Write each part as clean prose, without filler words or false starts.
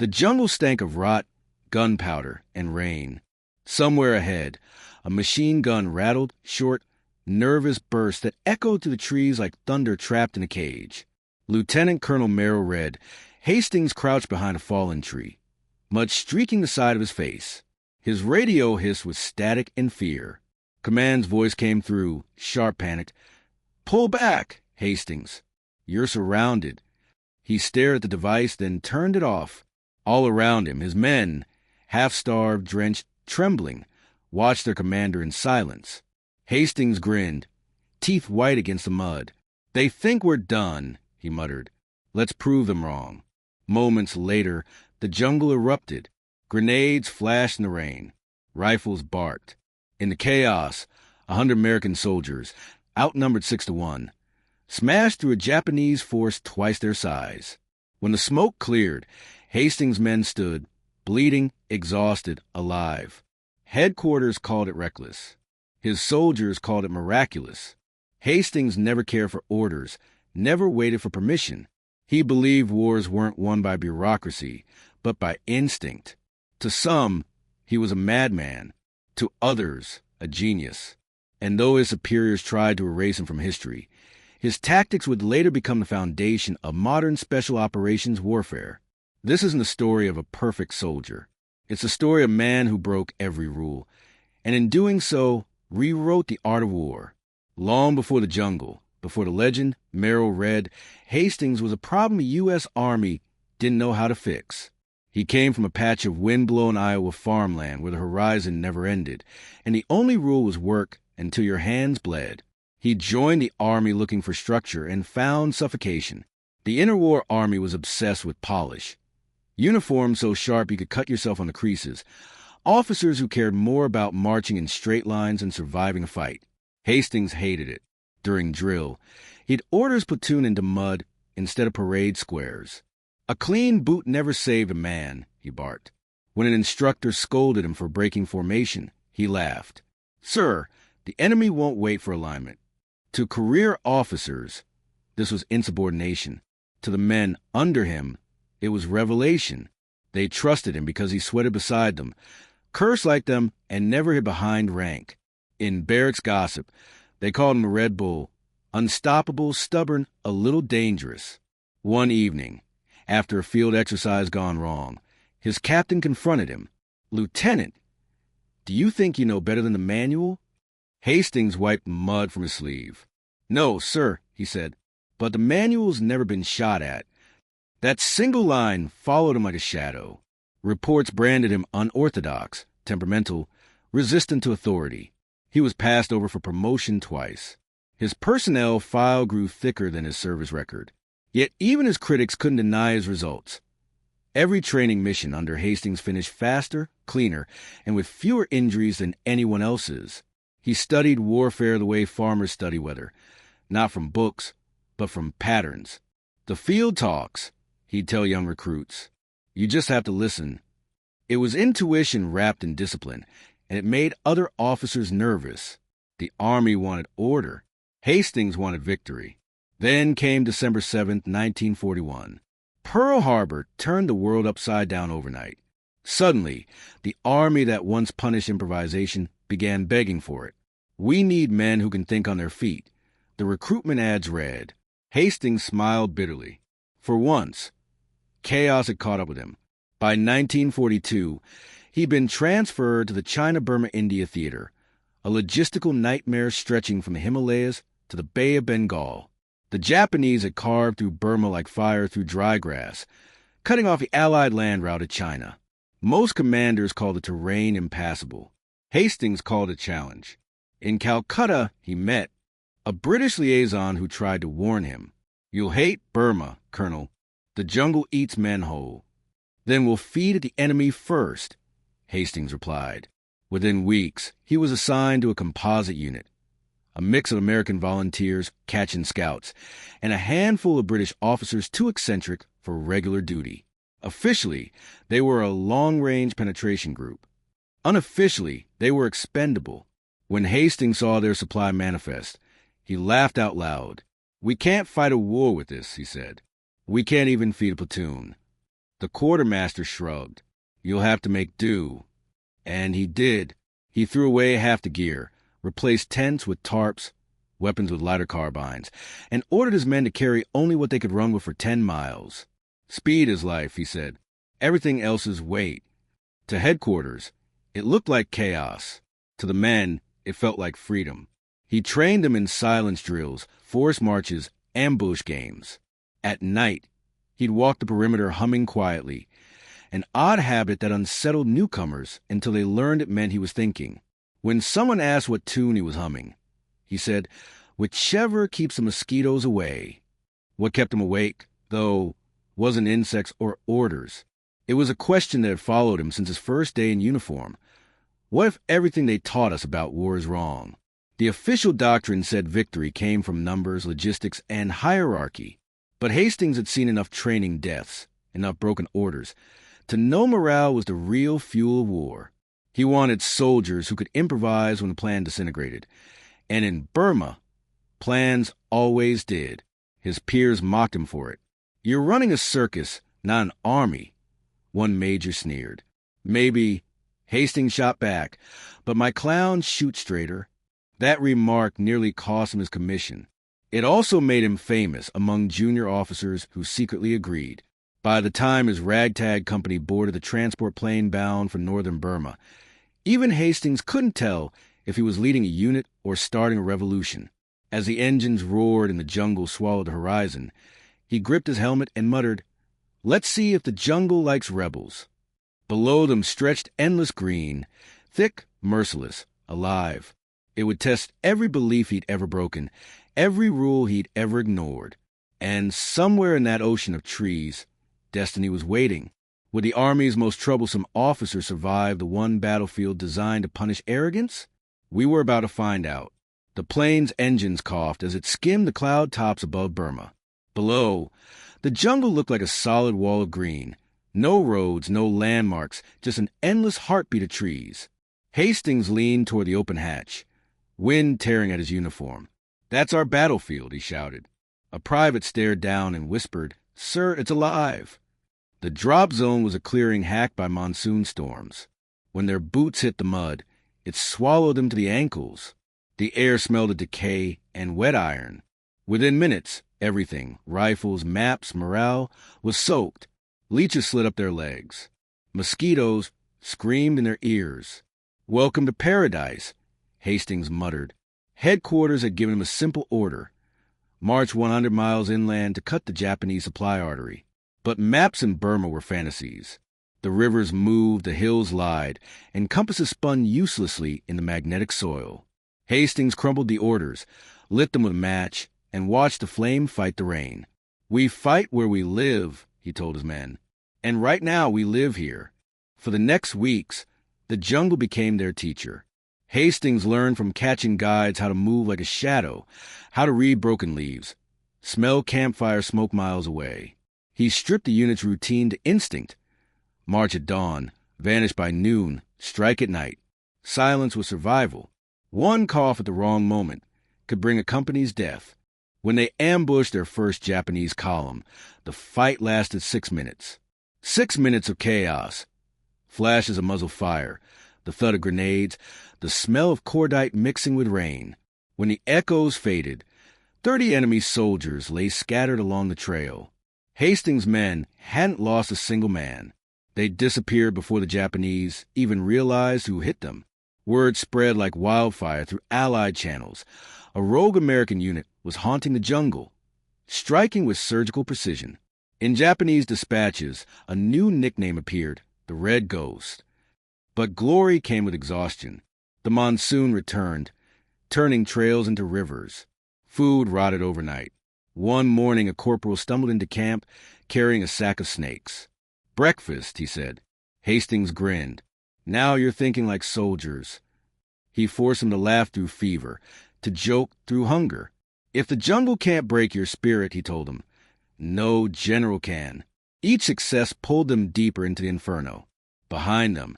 The jungle stank of rot, gunpowder, and rain. Somewhere ahead, a machine gun rattled, short, nervous bursts that echoed through the trees like thunder trapped in a cage. Lieutenant Colonel Merrill read. Hastings crouched behind a fallen tree, mud streaking the side of his face. His radio hissed with static and fear. Command's voice came through, sharp, panicked. "Pull back, Hastings. You're surrounded." He stared at the device, then turned it off. All around him, his men, half-starved, drenched, trembling, watched their commander in silence. Hastings grinned, teeth white against the mud. "They think we're done," he muttered. "Let's prove them wrong." Moments later, the jungle erupted. Grenades flashed in the rain. Rifles barked. In the chaos, 100 American soldiers, outnumbered 6-1, smashed through a Japanese force twice their size. When the smoke cleared, Hastings' men stood, bleeding, exhausted, alive. Headquarters called it reckless. His soldiers called it miraculous. Hastings never cared for orders, never waited for permission. He believed wars weren't won by bureaucracy, but by instinct. To some, he was a madman. To others, a genius. And though his superiors tried to erase him from history, his tactics would later become the foundation of modern special operations warfare. This isn't the story of a perfect soldier. It's the story of a man who broke every rule, and in doing so, rewrote the art of war. Long before the jungle, before the legend, Merrill read, Hastings was a problem the U.S. Army didn't know how to fix. He came from a patch of wind-blown Iowa farmland where the horizon never ended, and the only rule was work until your hands bled. He joined the Army looking for structure and found suffocation. The interwar Army was obsessed with polish. Uniforms so sharp you could cut yourself on the creases. Officers who cared more about marching in straight lines and surviving a fight. Hastings hated it. During drill, he'd order his platoon into mud instead of parade squares. "A clean boot never saved a man," he barked. When an instructor scolded him for breaking formation, he laughed. "Sir, the enemy won't wait for alignment." To career officers, this was insubordination. To the men under him, it was revelation. They trusted him because he sweated beside them, cursed like them, and never hid behind rank. In barracks gossip, they called him a Red Bull, unstoppable, stubborn, a little dangerous. One evening, after a field exercise gone wrong, his captain confronted him. "Lieutenant, do you think you know better than the manual?" Hastings wiped mud from his sleeve. "No, sir," he said, "but the manual's never been shot at." That single line followed him like a shadow. Reports branded him unorthodox, temperamental, resistant to authority. He was passed over for promotion twice. His personnel file grew thicker than his service record. Yet even his critics couldn't deny his results. Every training mission under Hastings finished faster, cleaner, and with fewer injuries than anyone else's. He studied warfare the way farmers study weather, not from books, but from patterns. "The field talks," he'd tell young recruits. "You just have to listen." It was intuition wrapped in discipline, and it made other officers nervous. The Army wanted order. Hastings wanted victory. Then came December 7th, 1941. Pearl Harbor turned the world upside down overnight. Suddenly, the Army that once punished improvisation began begging for it. "We need men who can think on their feet," the recruitment ads read. Hastings smiled bitterly. For once, chaos had caught up with him. By 1942, he'd been transferred to the China-Burma-India Theater, a logistical nightmare stretching from the Himalayas to the Bay of Bengal. The Japanese had carved through Burma like fire through dry grass, cutting off the Allied land route to China. Most commanders called the terrain impassable. Hastings called it challenge. In Calcutta, he met a British liaison who tried to warn him. "You'll hate Burma, Colonel. The jungle eats men whole." "Then we'll feed at the enemy first," Hastings replied. Within weeks, he was assigned to a composite unit, a mix of American volunteers, Kachin scouts, and a handful of British officers too eccentric for regular duty. Officially, they were a long-range penetration group. Unofficially, they were expendable. When Hastings saw their supply manifest, he laughed out loud. "We can't fight a war with this," he said. "We can't even feed a platoon." The quartermaster shrugged. You'll have to make do. And he did. He threw away half the gear, replaced tents with tarps, weapons with lighter carbines, and ordered his men to carry only what they could run with for 10 miles. Speed is life, he said. Everything else is weight. To headquarters, it looked like chaos. To the men, it felt like freedom. He trained them in silence drills, forced marches, ambush games. At night, he'd walk the perimeter humming quietly, an odd habit that unsettled newcomers until they learned it meant he was thinking. When someone asked what tune he was humming, he said, whichever keeps the mosquitoes away. What kept him awake, though, wasn't insects or orders. It was a question that had followed him since his first day in uniform. What if everything they taught us about war is wrong? The official doctrine said victory came from numbers, logistics, and hierarchy. But Hastings had seen enough training deaths, enough broken orders, to know morale was the real fuel of war. He wanted soldiers who could improvise when the plan disintegrated. And in Burma, plans always did. His peers mocked him for it. You're running a circus, not an army, one major sneered. Maybe, Hastings shot back, but my clowns shoot straighter. That remark nearly cost him his commission. It also made him famous among junior officers who secretly agreed. By the time his ragtag company boarded the transport plane bound for northern Burma, even Hastings couldn't tell if he was leading a unit or starting a revolution. As the engines roared and the jungle swallowed the horizon, he gripped his helmet and muttered, "Let's see if the jungle likes rebels." Below them stretched endless green, thick, merciless, alive. It would test every belief he'd ever broken, every rule he'd ever ignored. And somewhere in that ocean of trees, destiny was waiting. Would the Army's most troublesome officer survive the one battlefield designed to punish arrogance? We were about to find out. The plane's engines coughed as it skimmed the cloud tops above Burma. Below, the jungle looked like a solid wall of green. No roads, no landmarks, just an endless heartbeat of trees. Hastings leaned toward the open hatch, wind tearing at his uniform. "That's our battlefield," he shouted. A private stared down and whispered, "Sir, it's alive." The drop zone was a clearing hacked by monsoon storms. When their boots hit the mud, it swallowed them to the ankles. The air smelled of decay and wet iron. Within minutes, everything, rifles, maps, morale, was soaked. Leeches slid up their legs. Mosquitoes screamed in their ears. "Welcome to paradise," Hastings muttered. Headquarters had given him a simple order: march 100 miles inland to cut the Japanese supply artery. But maps in Burma were fantasies. The rivers moved, the hills lied, and compasses spun uselessly in the magnetic soil. Hastings crumbled the orders, lit them with a match, and watched the flame fight the rain. "We fight where we live," he told his men. "And right now we live here." For the next weeks, the jungle became their teacher. Hastings learned from catching guides how to move like a shadow, how to read broken leaves, smell campfire smoke miles away. He stripped the unit's routine to instinct. March at dawn, vanish by noon, strike at night. Silence was survival. One cough at the wrong moment could bring a company's death. When they ambushed their first Japanese column, the fight lasted 6 minutes. 6 minutes of chaos. Flashes of muzzle fire, the thud of grenades, the smell of cordite mixing with rain. When the echoes faded, 30 enemy soldiers lay scattered along the trail. Hastings' men hadn't lost a single man. They disappeared before the Japanese even realized who hit them. Word spread like wildfire through Allied channels. A rogue American unit was haunting the jungle, striking with surgical precision. In Japanese dispatches, a new nickname appeared, the Red Ghost. But glory came with exhaustion. The monsoon returned, turning trails into rivers. Food rotted overnight. One morning, a corporal stumbled into camp carrying a sack of snakes. "Breakfast," he said. Hastings grinned. "Now you're thinking like soldiers." He forced him to laugh through fever, to joke through hunger. "If the jungle can't break your spirit," he told him, "no general can." Each success pulled them deeper into the inferno. Behind them,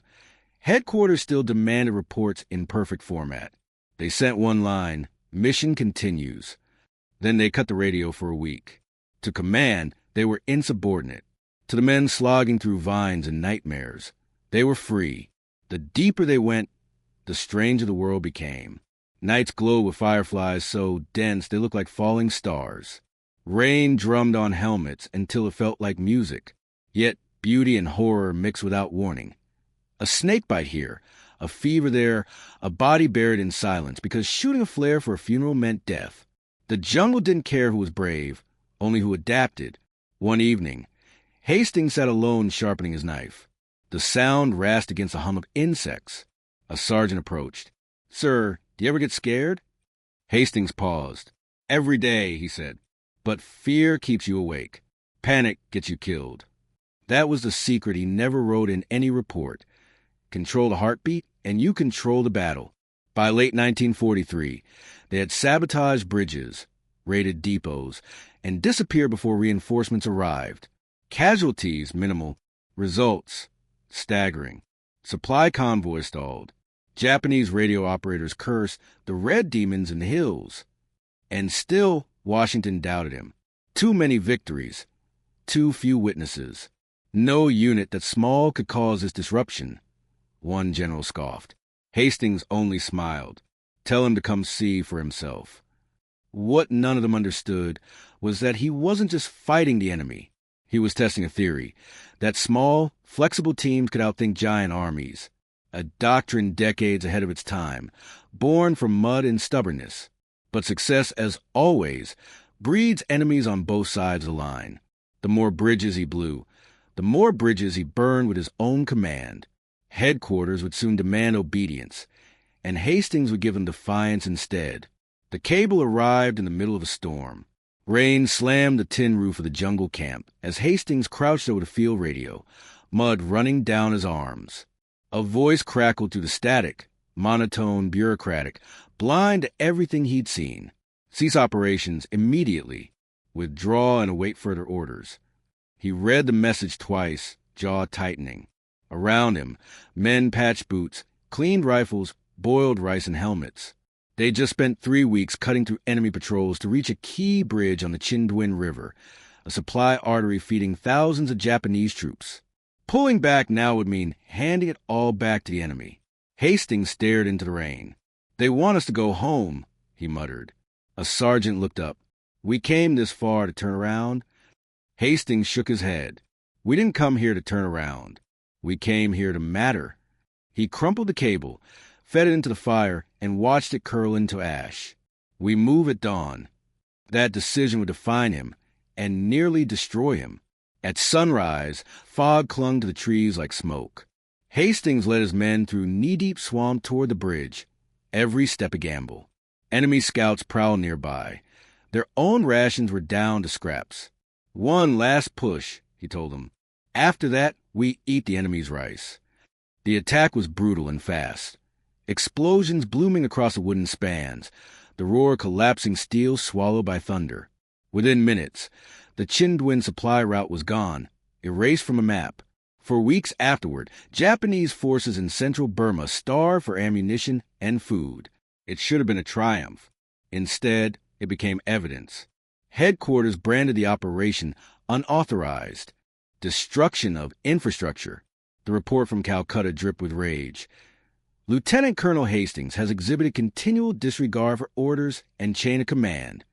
headquarters still demanded reports in perfect format. They sent one line, "Mission continues." Then they cut the radio for a week. To command, they were insubordinate. To the men slogging through vines and nightmares, they were free. The deeper they went, the stranger the world became. Nights glowed with fireflies so dense they looked like falling stars. Rain drummed on helmets until it felt like music, yet beauty and horror mixed without warning. A snake bite here, a fever there, a body buried in silence, because shooting a flare for a funeral meant death. The jungle didn't care who was brave, only who adapted. One evening, Hastings sat alone sharpening his knife. The sound rasped against a hum of insects. A sergeant approached. "Sir, do you ever get scared?" Hastings paused. "Every day," he said. "But fear keeps you awake. Panic gets you killed." That was the secret he never wrote in any report. Control the heartbeat, and you control the battle. By late 1943, they had sabotaged bridges, raided depots, and disappeared before reinforcements arrived. Casualties minimal, results staggering. Supply convoys stalled. Japanese radio operators cursed the red demons in the hills. And still, Washington doubted him. Too many victories. Too few witnesses. No unit that small could cause this disruption. One general scoffed. Hastings only smiled. Tell him to come see for himself. What none of them understood was that he wasn't just fighting the enemy. He was testing a theory that small, flexible teams could outthink giant armies. A doctrine decades ahead of its time, born from mud and stubbornness. But success, as always, breeds enemies on both sides of the line. The more bridges he blew, the more bridges he burned with his own command. Headquarters would soon demand obedience, and Hastings would give them defiance instead. The cable arrived in the middle of a storm. Rain slammed the tin roof of the jungle camp as Hastings crouched over the field radio, mud running down his arms. A voice crackled through the static, monotone, bureaucratic, blind to everything he'd seen. Cease operations immediately. Withdraw and await further orders. He read the message twice, jaw tightening. Around him, men patched boots, cleaned rifles, boiled rice, and helmets. They'd just spent 3 weeks cutting through enemy patrols to reach a key bridge on the Chindwin River, a supply artery feeding thousands of Japanese troops. Pulling back now would mean handing it all back to the enemy. Hastings stared into the rain. "They want us to go home," he muttered. A sergeant looked up. "We came this far to turn around?" Hastings shook his head. "We didn't come here to turn around. We came here to matter." He crumpled the cable, fed it into the fire, and watched it curl into ash. "We move at dawn." That decision would define him and nearly destroy him. At sunrise, fog clung to the trees like smoke. Hastings led his men through knee-deep swamp toward the bridge. Every step a gamble. Enemy scouts prowled nearby. Their own rations were down to scraps. "One last push," he told them. "After that, we eat the enemy's rice." The attack was brutal and fast. Explosions blooming across the wooden spans, the roar of collapsing steel swallowed by thunder. Within minutes, the Chindwin supply route was gone, erased from a map. For weeks afterward, Japanese forces in central Burma starved for ammunition and food. It should have been a triumph. Instead, it became evidence. Headquarters branded the operation unauthorized. Destruction of infrastructure. The report from Calcutta dripped with rage. Lieutenant Colonel Hastings has exhibited continual disregard for orders and chain of command.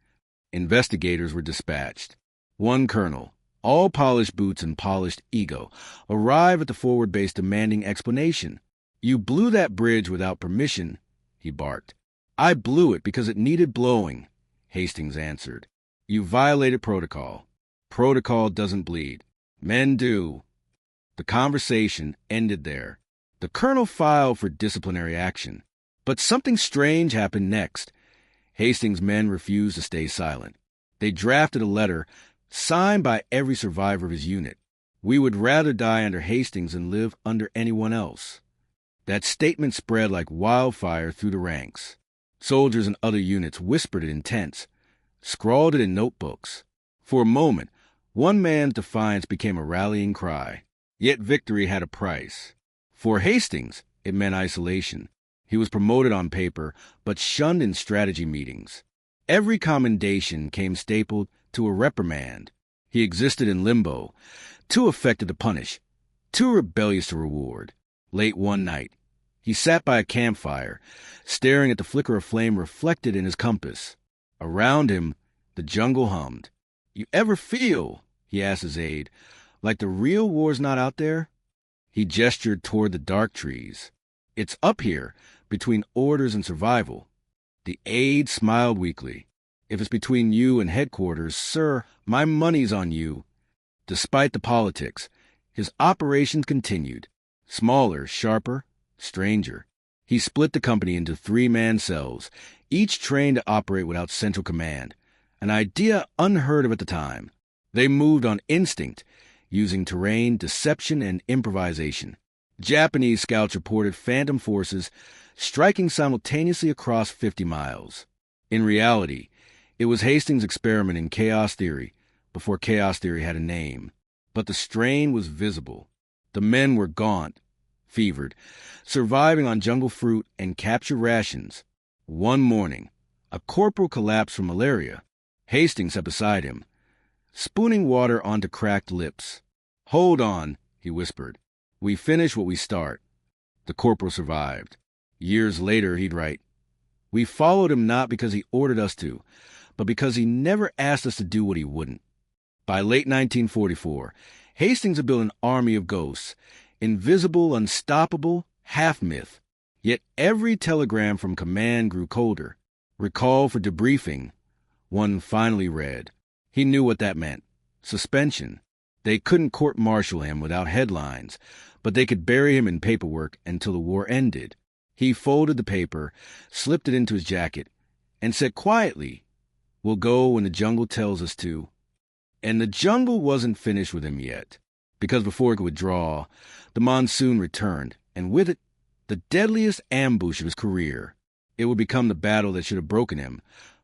Investigators were dispatched. One colonel, all polished boots and polished ego, arrived at the forward base demanding explanation. "You blew that bridge without permission," he barked. "I blew it because it needed blowing," Hastings answered. "You violated protocol. Protocol doesn't bleed. Men do." The conversation ended there. The colonel filed for disciplinary action. But something strange happened next. Hastings' men refused to stay silent. They drafted a letter signed by every survivor of his unit. "We would rather die under Hastings than live under anyone else." That statement spread like wildfire through the ranks. Soldiers in other units whispered it in tents, scrawled it in notebooks. For a moment, one man's defiance became a rallying cry. Yet victory had a price. For Hastings, it meant isolation. He was promoted on paper, but shunned in strategy meetings. Every commendation came stapled to a reprimand. He existed in limbo, too affected to punish, too rebellious to reward. Late one night, he sat by a campfire, staring at the flicker of flame reflected in his compass. Around him, the jungle hummed. "You ever feel," he asked his aide, "like the real war's not out there?" He gestured toward the dark trees. "It's up here, between orders and survival." The aide smiled weakly. "If it's between you and headquarters, sir, my money's on you." Despite the politics, his operations continued. Smaller, sharper, stranger. He split the company into 3-man cells, each trained to operate without central command, an idea unheard of at the time. They moved on instinct, using terrain, deception, and improvisation. Japanese scouts reported phantom forces striking simultaneously across 50 miles. In reality, it was Hastings' experiment in chaos theory, before chaos theory had a name. But the strain was visible. The men were gaunt, fevered, surviving on jungle fruit and captured rations. One morning, a corporal collapsed from malaria. Hastings sat beside him, spooning water onto cracked lips. "Hold on," he whispered. "We finish what we start." The corporal survived. Years later, he'd write, "We followed him not because he ordered us to, but because he never asked us to do what he wouldn't." By late 1944, Hastings had built an army of ghosts, invisible, unstoppable, half-myth. Yet every telegram from command grew colder. "Recall for debriefing," one finally read. He knew what that meant. Suspension. They couldn't court-martial him without headlines, but they could bury him in paperwork until the war ended. He folded the paper, slipped it into his jacket, and said quietly, "We'll go when the jungle tells us to." And the jungle wasn't finished with him yet, because before it could withdraw, the monsoon returned, and with it, the deadliest ambush of his career. It would become the battle that should have broken him,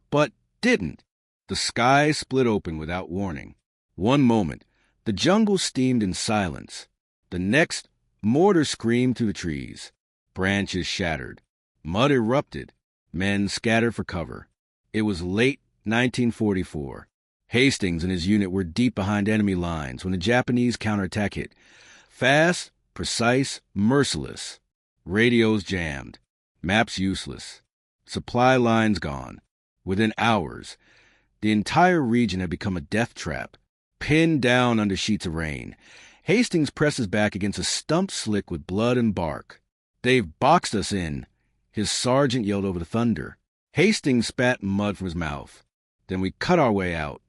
but didn't. The sky split open without warning. One moment, the jungle steamed in silence. The next, mortars screamed through the trees. Branches shattered. Mud erupted. Men scattered for cover. It was late 1944. Hastings and his unit were deep behind enemy lines when the Japanese counterattack hit. Fast, precise, merciless. Radios jammed. Maps useless. Supply lines gone. Within hours, the entire region had become a death trap. Pinned down under sheets of rain, Hastings presses back against a stump slick with blood and bark. "They've boxed us in," his sergeant yelled over the thunder. Hastings spat mud from his mouth. "Then we cut our way out."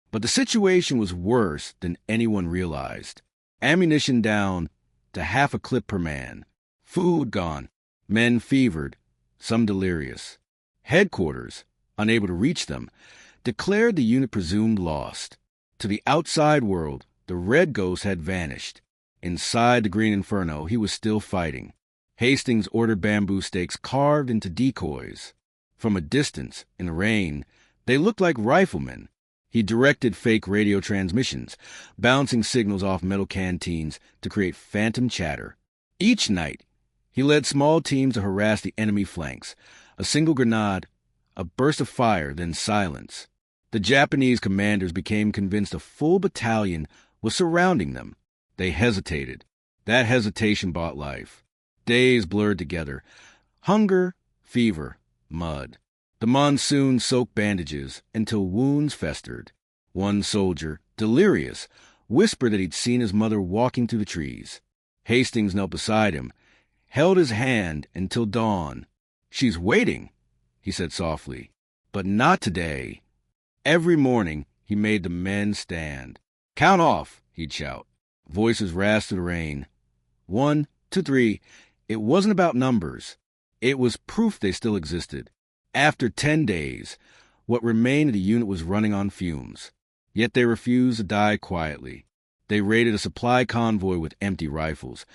But the situation was worse than anyone realized. Ammunition down to half a clip per man. Food gone. Men fevered, some delirious. Headquarters, unable to reach them, declared the unit presumed lost. To the outside world, the Red Ghost had vanished. Inside the Green Inferno, he was still fighting. Hastings ordered bamboo stakes carved into decoys. From a distance, in the rain, they looked like riflemen. He directed fake radio transmissions, bouncing signals off metal canteens to create phantom chatter. Each night, he led small teams to harass the enemy flanks. A single grenade, a burst of fire, then silence. The Japanese commanders became convinced a full battalion was surrounding them. They hesitated. That hesitation bought life. Days blurred together. Hunger, fever, mud. The monsoon soaked bandages until wounds festered. One soldier, delirious, whispered that he'd seen his mother walking through the trees. Hastings knelt beside him, held his hand until dawn. "She's waiting," he said softly. "But not today." Every morning, he made the men stand. "Count off," he'd shout. Voices rasped through the rain. 1, 2, 3. It wasn't about numbers. It was proof they still existed. After 10 days, what remained of the unit was running on fumes. Yet they refused to die quietly. They raided a supply convoy with empty rifles,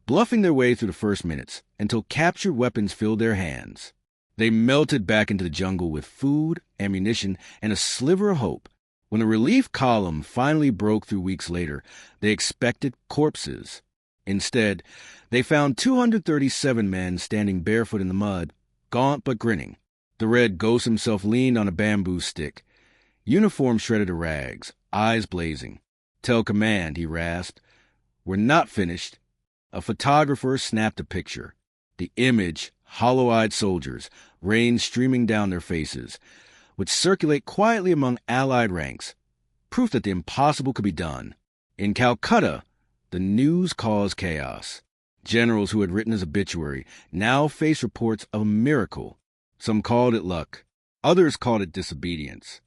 bluffing their way through the first minutes until captured weapons filled their hands. They melted back into the jungle with food, ammunition, and a sliver of hope. When the relief column finally broke through weeks later, they expected corpses. Instead, they found 237 men standing barefoot in the mud, gaunt but grinning. The Red Ghost himself leaned on a bamboo stick. Uniform shredded to rags, eyes blazing. "Tell command," he rasped. "We're not finished." A photographer snapped a picture. The image, hollow-eyed soldiers, rain streaming down their faces, would circulate quietly among Allied ranks, proof that the impossible could be done. In Calcutta, the news caused chaos. Generals who had written his obituary now faced reports of a miracle. Some called it luck. Others called it disobedience.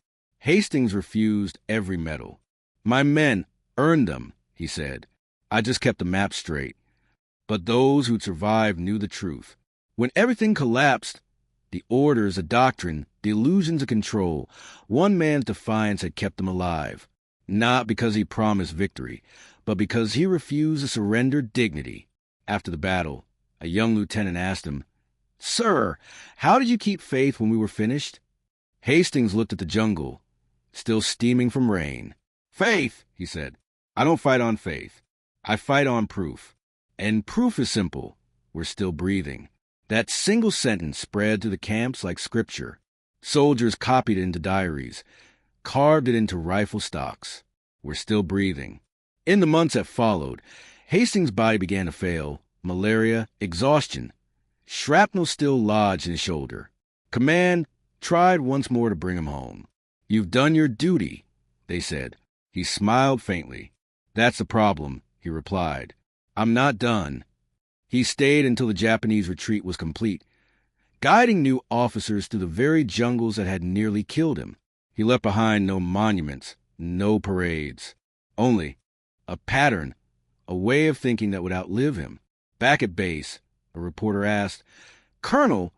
Hastings refused every medal. "My men earned them," he said. "I just kept the map straight." But those who'd survived knew the truth. When everything collapsed, the orders, the doctrine, the illusions of control, one man's defiance had kept them alive. Not because he promised victory, but because he refused to surrender dignity. After the battle, a young lieutenant asked him, "Sir, how did you keep faith when we were finished?" Hastings looked at the jungle, still steaming from rain. "Faith," he said. "I don't fight on faith. I fight on proof. And proof is simple. We're still breathing." That single sentence spread through the camps like scripture. Soldiers copied it into diaries, carved it into rifle stocks. We're still breathing. In the months that followed, Hastings' body began to fail. Malaria, exhaustion. Shrapnel still lodged in his shoulder. Command tried once more to bring him home. "You've done your duty," they said. He smiled faintly. "That's the problem," he replied. "I'm not done." He stayed until the Japanese retreat was complete, guiding new officers through the very jungles that had nearly killed him. He left behind no monuments, no parades. Only a pattern, a way of thinking that would outlive him. Back at base, a reporter asked, "Colonel,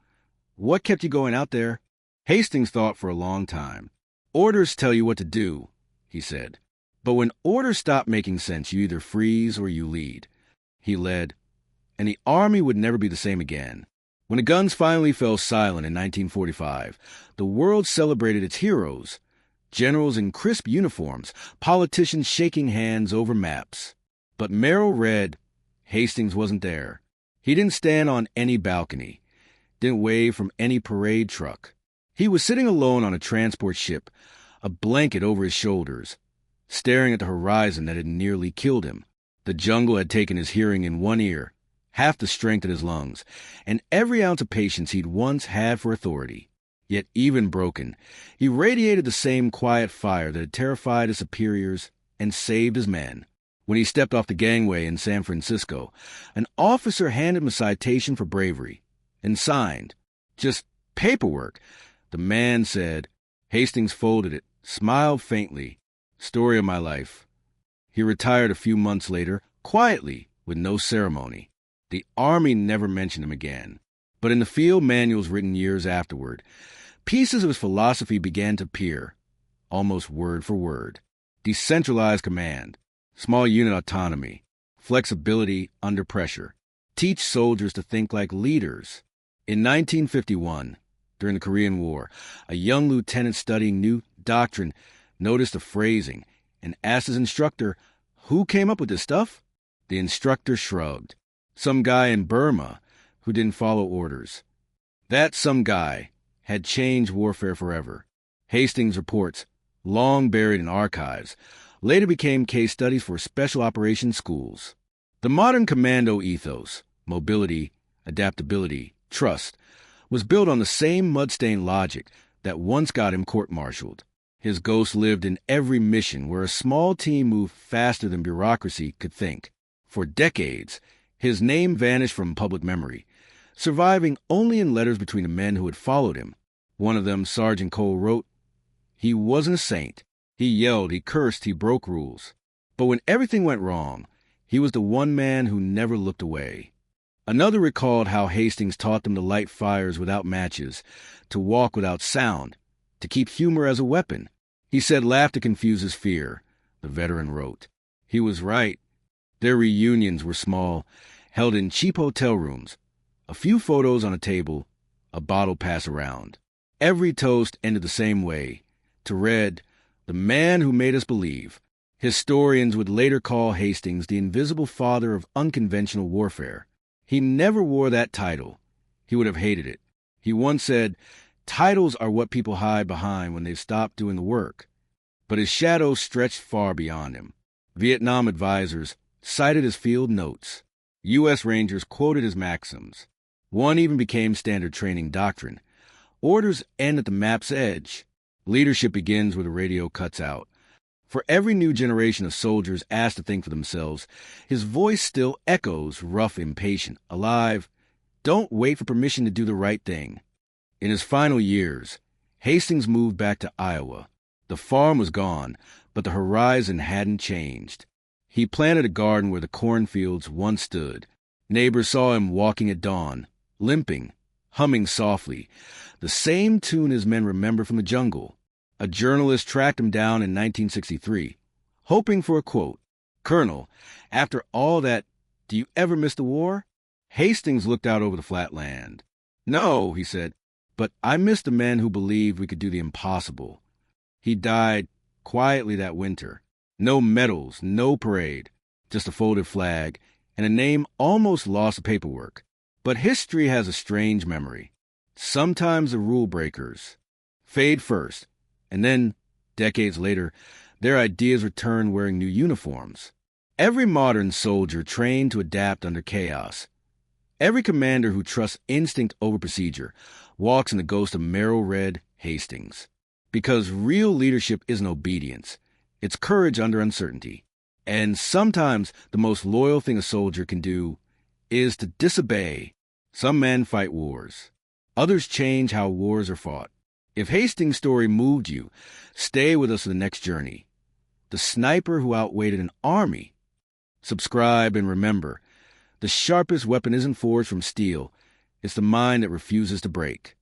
what kept you going out there?" Hastings thought for a long time. "Orders tell you what to do," he said. "But when orders stop making sense, you either freeze or you lead." He led, and the Army would never be the same again. When the guns finally fell silent in 1945, the world celebrated its heroes, generals in crisp uniforms, politicians shaking hands over maps. But Merrill read, Hastings wasn't there. He didn't stand on any balcony, didn't wave from any parade truck. He was sitting alone on a transport ship, a blanket over his shoulders, staring at the horizon that had nearly killed him. The jungle had taken his hearing in one ear, half the strength of his lungs, and every ounce of patience he'd once had for authority. Yet even broken, he radiated the same quiet fire that had terrified his superiors and saved his men. When he stepped off the gangway in San Francisco, an officer handed him a citation for bravery and signed. "Just paperwork." The man said. Hastings folded it, smiled faintly. "Story of my life." He retired a few months later, quietly, with no ceremony. The Army never mentioned him again. But in the field manuals written years afterward, pieces of his philosophy began to appear, almost word for word. Decentralized command, small unit autonomy, flexibility under pressure. Teach soldiers to think like leaders. In 1951, during the Korean War, a young lieutenant studying new doctrine noticed the phrasing and asked his instructor, "Who came up with this stuff?" The instructor shrugged. "Some guy in Burma who didn't follow orders." That some guy had changed warfare forever. Hastings' reports, long buried in archives, later became case studies for special operations schools. The modern commando ethos, mobility, adaptability, trust, was built on the same mud-stained logic that once got him court-martialed. His ghost lived in every mission where a small team moved faster than bureaucracy could think. For decades, his name vanished from public memory, surviving only in letters between the men who had followed him. One of them, Sergeant Cole, wrote, "He wasn't a saint. He yelled, he cursed, he broke rules. But when everything went wrong, he was the one man who never looked away." Another recalled how Hastings taught them to light fires without matches, to walk without sound, to keep humor as a weapon. He said laughter confuses fear, the veteran wrote. He was right. Their reunions were small, held in cheap hotel rooms, a few photos on a table, a bottle passed around. Every toast ended the same way, to Red, the man who made us believe. Historians would later call Hastings the invisible father of unconventional warfare. He never wore that title. He would have hated it. He once said, "Titles are what people hide behind when they've stopped doing the work." but his shadow stretched far beyond him. Vietnam advisors cited his field notes. U.S. Rangers quoted his maxims. One even became standard training doctrine. Orders end at the map's edge. Leadership begins where the radio cuts out. For every new generation of soldiers asked to think for themselves, his voice still echoes, rough, impatient, alive. Don't wait for permission to do the right thing. In his final years, Hastings moved back to Iowa. The farm was gone, but the horizon hadn't changed. He planted a garden where the cornfields once stood. Neighbors saw him walking at dawn, limping, humming softly, the same tune his men remember from the jungle. A journalist tracked him down in 1963, hoping for a quote. "Colonel, after all that, do you ever miss the war?" Hastings looked out over the flat land. "No," he said, "but I miss the men who believed we could do the impossible." He died quietly that winter. No medals, no parade, just a folded flag and a name almost lost to paperwork. But history has a strange memory. Sometimes the rule breakers fade first, and then, decades later, their ideas return wearing new uniforms. Every modern soldier trained to adapt under chaos. Every commander who trusts instinct over procedure walks in the ghost of Merrill-Red Hastings. Because real leadership isn't obedience. It's courage under uncertainty. And sometimes the most loyal thing a soldier can do is to disobey. Some men fight wars. Others change how wars are fought. If Hastings' story moved you, stay with us for the next journey. The sniper who outweighted an army. Subscribe and remember, the sharpest weapon isn't forged from steel. It's the mind that refuses to break.